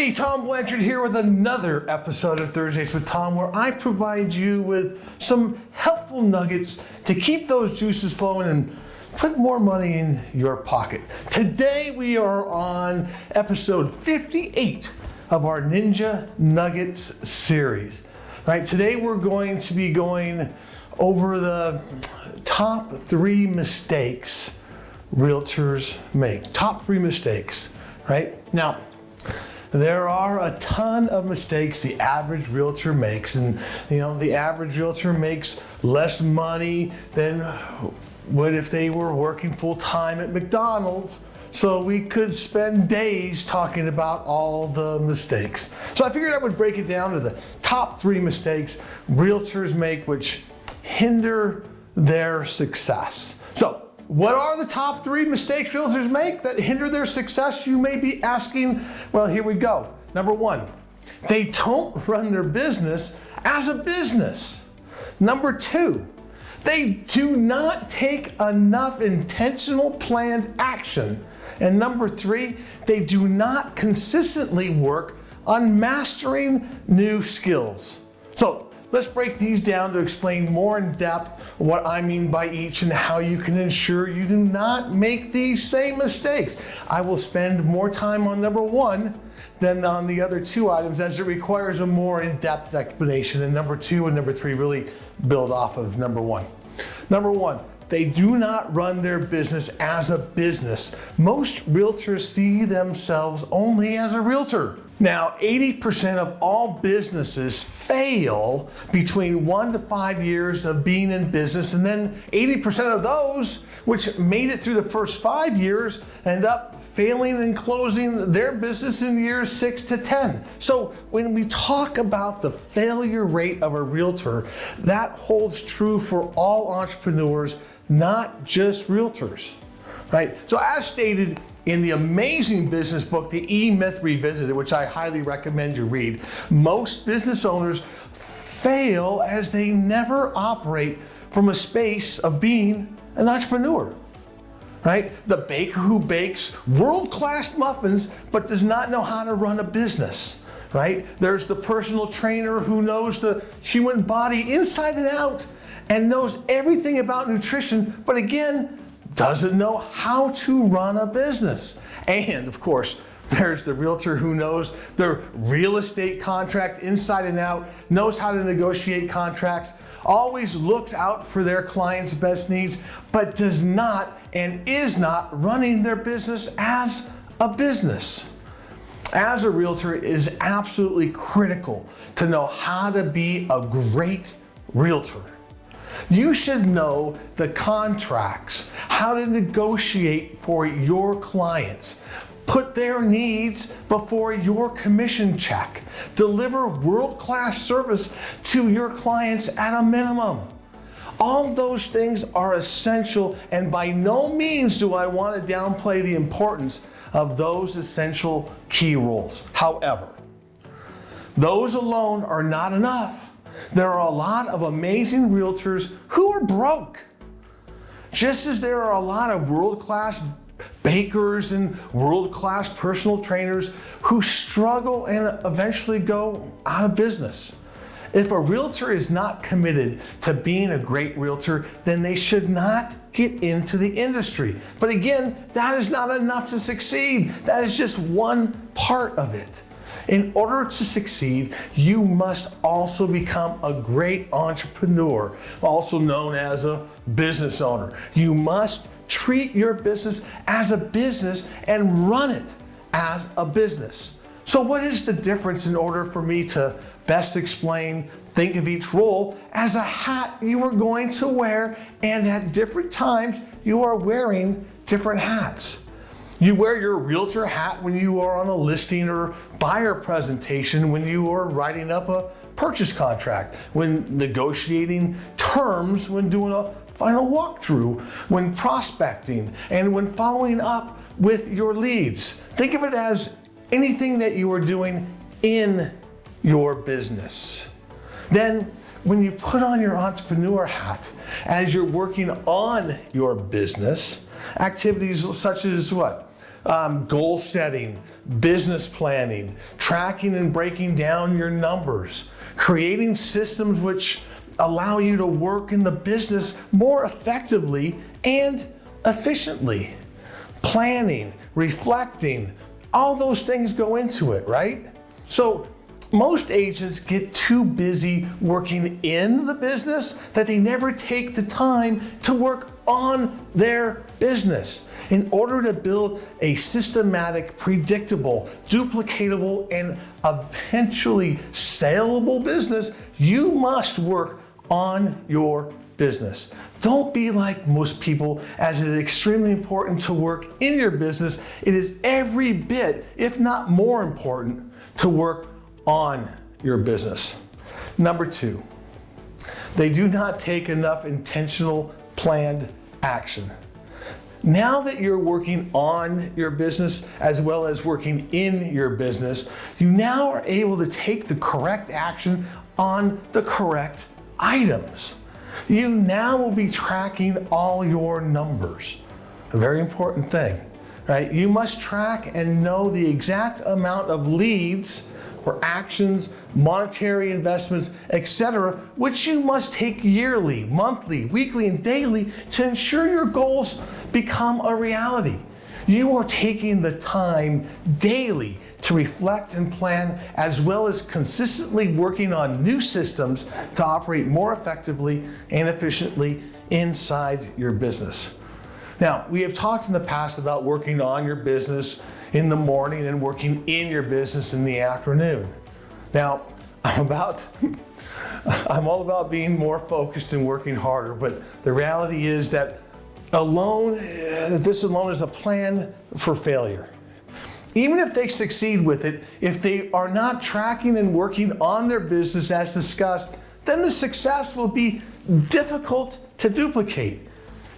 Hey, Tom Blanchard here with another episode of Thursdays with Tom, where I provide you with some helpful nuggets to keep those juices flowing and put more money in your pocket. Today we are on episode 58 of our Ninja Nuggets series. Right, today we're going to be going over the top 3 mistakes realtors make. Top 3 mistakes, right? Now, there are a ton of mistakes the average realtor makes, and the average realtor makes less money than what if they were working full-time at McDonald's. So we could spend days talking about all the mistakes. So I figured I would break it down to the top 3 mistakes realtors make which hinder their success. So what are the top 3 mistakes realtors make that hinder their success? You may be asking. Well, here we go. Number 1, they don't run their business as a business. Number 2, they do not take enough intentional planned action. And number 3, they do not consistently work on mastering new skills. So let's break these down to explain more in depth what I mean by each and how you can ensure you do not make these same mistakes. I will spend more time on number 1 than on the other 2 items, as it requires a more in-depth explanation, and number 2 and number 3 really build off of number 1. Number 1, they do not run their business as a business. Most realtors see themselves only as a realtor. Now, 80% of all businesses fail between 1 to 5 years of being in business, and then 80% of those which made it through the first 5 years end up failing and closing their business in years 6 to 10. So when we talk about the failure rate of a realtor, that holds true for all entrepreneurs, not just realtors, right? So as stated in the amazing business book, The E-Myth Revisited, which I highly recommend you read, most business owners fail as they never operate from a space of being an entrepreneur, right? The baker who bakes world-class muffins but does not know how to run a business, right? There's the personal trainer who knows the human body inside and out and knows everything about nutrition, but again, doesn't know how to run a business. And of course, there's the realtor who knows the real estate contract inside and out, knows how to negotiate contracts, always looks out for their clients' best needs, but does not and is not running their business as a business. As a realtor, it is absolutely critical to know how to be a great realtor. You should know the contracts, how to negotiate for your clients, put their needs before your commission check, deliver world-class service to your clients at a minimum. All those things are essential, and by no means do I want to downplay the importance of those essential key roles. However, those alone are not enough. There are a lot of amazing realtors who are broke. Just as there are a lot of world-class bakers and world-class personal trainers who struggle and eventually go out of business. If a realtor is not committed to being a great realtor, then they should not get into the industry. But again, that is not enough to succeed. That is just one part of it. In order to succeed, you must also become a great entrepreneur, also known as a business owner. You must treat your business as a business and run it as a business. So what is the difference in order for me to best explain, think of each role as a hat you are going to wear, and at different times you are wearing different hats. You wear your realtor hat when you are on a listing or buyer presentation, when you are writing up a purchase contract, when negotiating terms, when doing a final walkthrough, when prospecting, and when following up with your leads. Think of it as anything that you are doing in your business. Then, when you put on your entrepreneur hat as you're working on your business, activities such as what? goal setting, business planning, tracking and breaking down your numbers, creating systems which allow you to work in the business more effectively and efficiently. Planning, reflecting, all those things go into it, right? So most agents get too busy working in the business that they never take the time to work on their business. In order to build a systematic, predictable, duplicatable, and eventually saleable business, you must work on your business. Don't be like most people, as it is extremely important to work in your business. It is every bit, if not more important, to work on your business. Number 2, they do not take enough intentional, planned action. Now that you're working on your business as well as working in your business, you now are able to take the correct action on the correct items. You now will be tracking all your numbers. A very important thing, right? You must track and know the exact amount of leads or actions, monetary investments, etc., which you must take yearly, monthly, weekly, and daily to ensure your goals become a reality. You are taking the time daily to reflect and plan, as well as consistently working on new systems to operate more effectively and efficiently inside your business. Now, we have talked in the past about working on your business in the morning and working in your business in the afternoon. Now, I'm all about being more focused and working harder, but the reality is that this alone is a plan for failure. Even if they succeed with it, if they are not tracking and working on their business as discussed, then the success will be difficult to duplicate.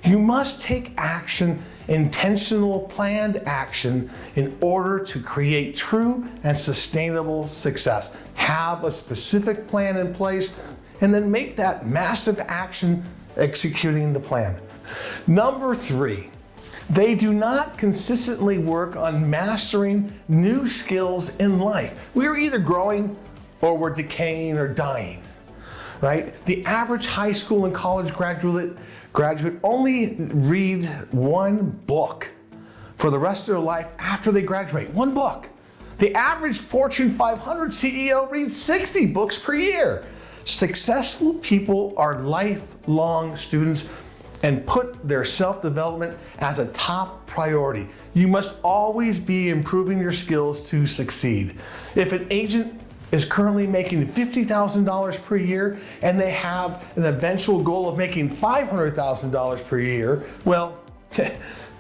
You must take action, intentional, planned action, in order to create true and sustainable success. Have a specific plan in place and then make that massive action executing the plan. Number 3, they do not consistently work on mastering new skills in life. We're either growing or we're decaying or dying, right? The average high school and college graduate only read one book for the rest of their life after they graduate. One book. The average Fortune 500 CEO reads 60 books per year. Successful people are lifelong students and put their self-development as a top priority. You must always be improving your skills to succeed. If an agent is currently making $50,000 per year and they have an eventual goal of making $500,000 per year, well,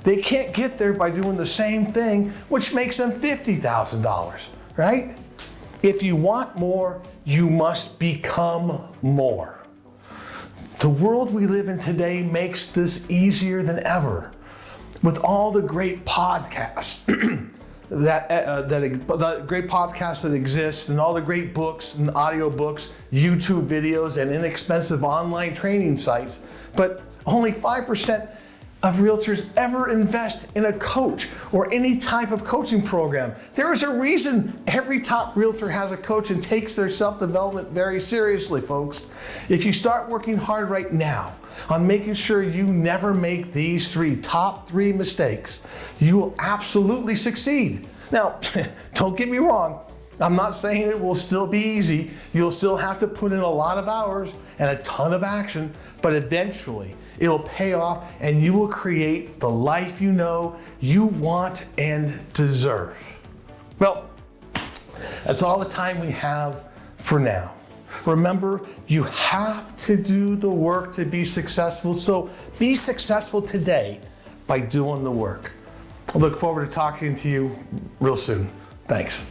they can't get there by doing the same thing, which makes them $50,000, right? If you want more, you must become more. The world we live in today makes this easier than ever. With all the great podcasts the great podcasts that exist, and all the great books and audio books, YouTube videos, and inexpensive online training sites, but only 5% of realtors ever invest in a coach or any type of coaching program. There is a reason every top realtor has a coach and takes their self-development very seriously, folks. If you start working hard right now on making sure you never make these top three mistakes, you will absolutely succeed. Now, don't get me wrong. I'm not saying it will still be easy. You'll still have to put in a lot of hours and a ton of action, but eventually it'll pay off and you will create the life you know you want and deserve. Well, that's all the time we have for now. Remember, you have to do the work to be successful, so be successful today by doing the work. I look forward to talking to you real soon. Thanks.